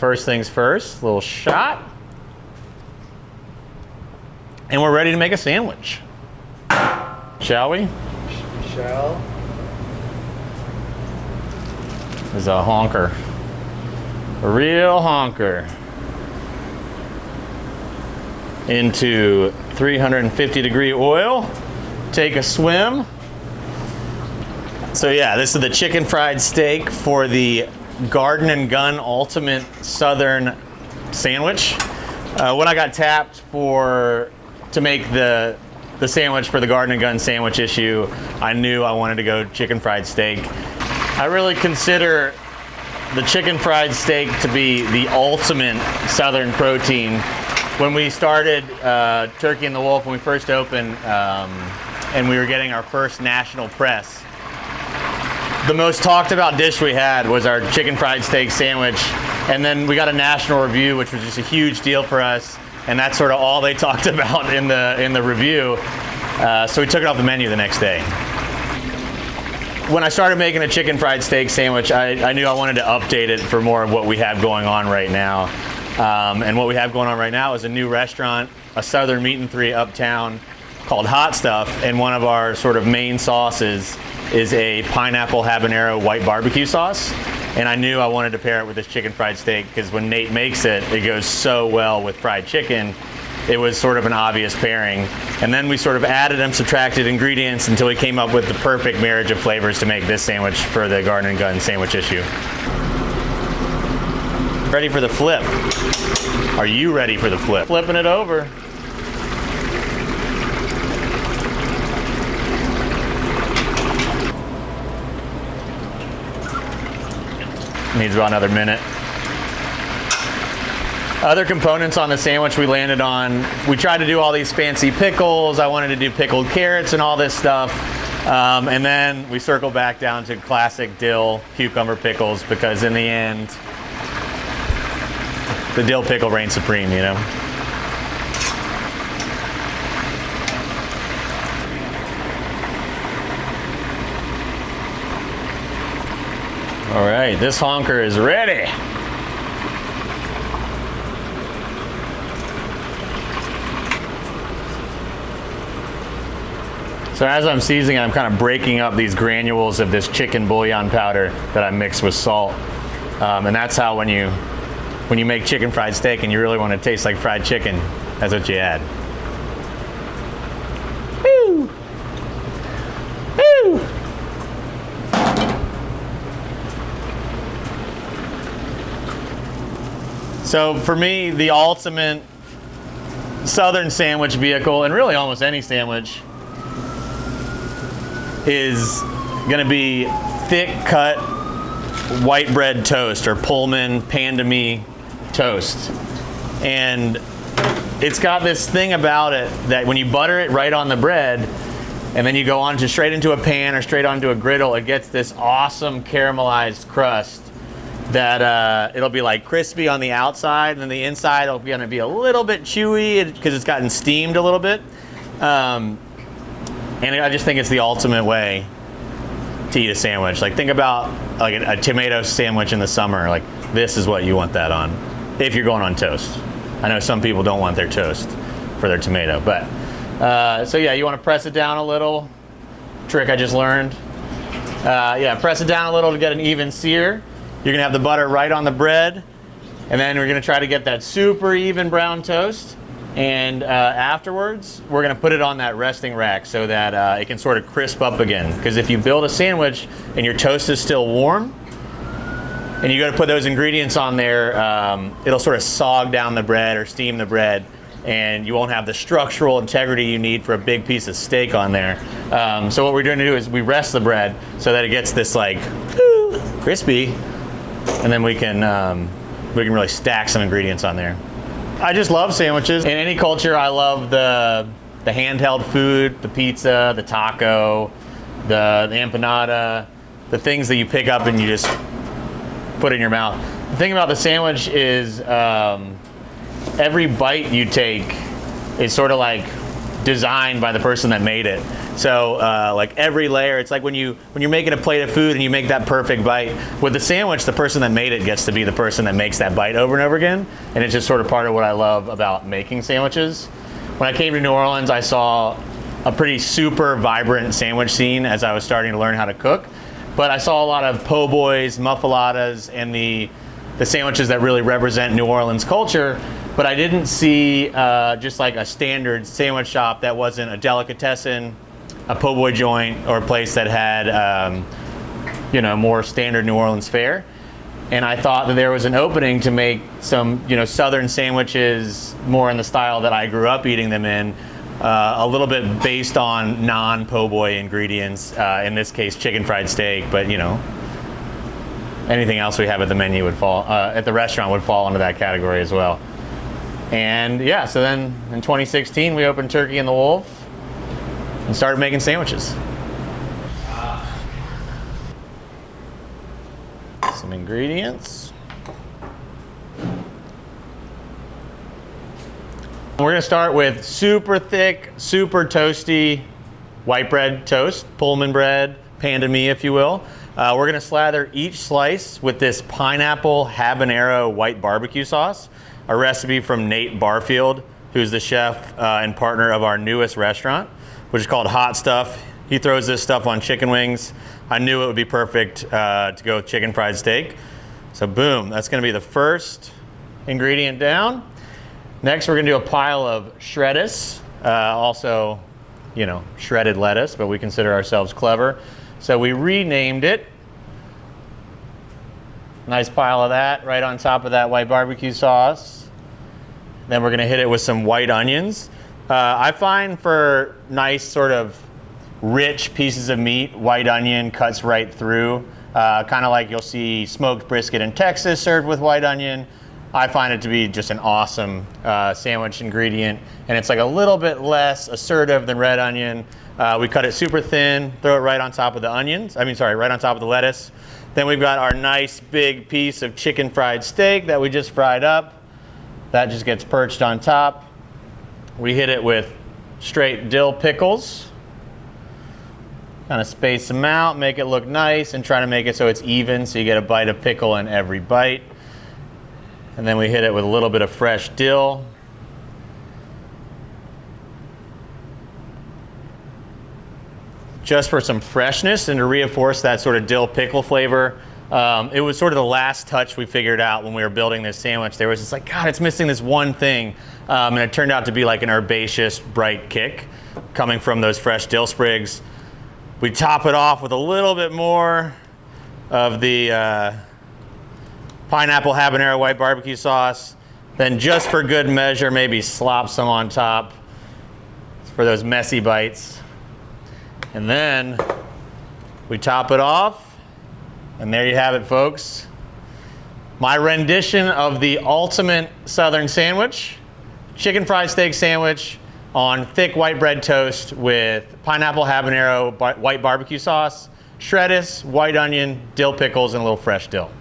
first things first, a little shot. And we're ready to make a sandwich. Shall we? Shall. This is a honker. A real honker. Into 350-degree oil. Take a swim. So yeah, this is the chicken fried steak for the Garden and Gun Ultimate Southern Sandwich. When I got tapped to make the sandwich for the Garden and Gun sandwich issue, I knew I wanted to go chicken fried steak. I really consider the chicken fried steak to be the ultimate Southern protein. When we started Turkey and the Wolf, when we first opened, and we were getting our first national press, the most talked about dish we had was our chicken fried steak sandwich. And then we got a national review, which was just a huge deal for us. And that's sort of all they talked about in the review. So we took it off the menu the next day. When I started making a chicken fried steak sandwich, I knew I wanted to update it for more of what we have going on right now. And what we have going on right now is a new restaurant, a Southern Meat and Three uptown called Hot Stuff. And one of our sort of main sauces is a pineapple-habanero white barbecue sauce. And I knew I wanted to pair it with this chicken fried steak because when Nate makes it, it goes so well with fried chicken. It was sort of an obvious pairing. And then we sort of added and subtracted ingredients until we came up with the perfect marriage of flavors to make this sandwich for the Garden and Gun sandwich issue. Ready for the flip? Are you ready for the flip? Flipping it over. Needs about another minute. Other components on the sandwich we landed on, we tried to do all these fancy pickles. I wanted to do pickled carrots and all this stuff. And then we circled back down to classic dill cucumber pickles because in the end, the dill pickle reigns supreme, you know? All right, this honker is ready. So as I'm seasoning, I'm kind of breaking up these granules of this chicken bouillon powder that I mixed with salt. And that's how when you make chicken fried steak and you really want to taste like fried chicken, that's what you add. Woo! Woo! So for me, the ultimate Southern sandwich vehicle, and really almost any sandwich, is gonna be thick cut white bread toast or Pullman Panda Me toast. And it's got this thing about it that when you butter it right on the bread and then you go on to straight into a pan or straight onto a griddle, it gets this awesome caramelized crust that it'll be like crispy on the outside and then the inside will be gonna be a little bit chewy because it's gotten steamed a little bit. And I just think it's the ultimate way to eat a sandwich. Like think about like a tomato sandwich in the summer. Like this is what you want that on if you're going on toast. I know some people don't want their toast for their tomato, but so yeah, you want to press it down a little. Trick I just learned. Yeah, press it down a little to get an even sear. You're gonna have the butter right on the bread, and then we're gonna try to get that super even brown toast. And afterwards, we're gonna put it on that resting rack so that it can sort of crisp up again. Because if you build a sandwich and your toast is still warm, and you gotta put those ingredients on there, it'll sort of sog down the bread or steam the bread, and you won't have the structural integrity you need for a big piece of steak on there. So what we're going to do is we rest the bread so that it gets this like crispy, and then we can really stack some ingredients on there. I just love sandwiches. In any culture, I love the handheld food, the pizza, the taco, the empanada, the things that you pick up and you just put in your mouth. The thing about the sandwich is every bite you take is sort of like designed by the person that made it. So like every layer, it's like when you're making a plate of food and you make that perfect bite. With the sandwich, the person that made it gets to be the person that makes that bite over and over again. And it's just sort of part of what I love about making sandwiches. When I came to New Orleans, I saw a pretty super vibrant sandwich scene as I was starting to learn how to cook. But I saw a lot of po' boys, muffulettas, and the sandwiches that really represent New Orleans culture. But I didn't see just like a standard sandwich shop that wasn't a delicatessen, a po' boy joint, or a place that had you know, more standard New Orleans fare. And I thought that there was an opening to make some, you know, southern sandwiches more in the style that I grew up eating them in, a little bit based on non-po' boy ingredients. In this case, chicken fried steak, but you know, anything else we have at the menu would fall, at the restaurant would fall into that category as well. And yeah, so then in 2016 we opened Turkey and the Wolf and started making sandwiches. Some ingredients. We're gonna start with super thick, super toasty white bread toast, Pullman bread, panda mie if you will. We're gonna slather each slice with this pineapple habanero white barbecue sauce, a recipe from Nate Barfield, who's the chef and partner of our newest restaurant, which is called Hot Stuff. He throws this stuff on chicken wings. I knew it would be perfect to go with chicken fried steak. So boom, that's gonna be the first ingredient down. Next, we're gonna do a pile of shrettuce, also, you know, shredded lettuce, but we consider ourselves clever. So we renamed it. Nice pile of that right on top of that white barbecue sauce. Then we're gonna hit it with some white onions. I find for nice sort of rich pieces of meat, white onion cuts right through. Kind of like you'll see smoked brisket in Texas served with white onion. I find it to be just an awesome sandwich ingredient, and it's like a little bit less assertive than red onion. We cut it super thin, throw it right on top of the onions. Right on top of the lettuce. Then we've got our nice big piece of chicken fried steak that we just fried up. That just gets perched on top. We hit it with straight dill pickles. Kind of space them out, make it look nice, and try to make it so it's even, so you get a bite of pickle in every bite. And then we hit it with a little bit of fresh dill. Just for some freshness and to reinforce that sort of dill pickle flavor. It was sort of the last touch we figured out when we were building this sandwich. There was just like, God, it's missing this one thing. And it turned out to be like an herbaceous, bright kick coming from those fresh dill sprigs. We top it off with a little bit more of the pineapple habanero white barbecue sauce. Then just for good measure, maybe slop some on top for those messy bites. And then we top it off, and there you have it, folks. My rendition of the ultimate Southern sandwich, chicken fried steak sandwich on thick white bread toast with pineapple habanero white barbecue sauce, shrettuce, white onion, dill pickles, and a little fresh dill.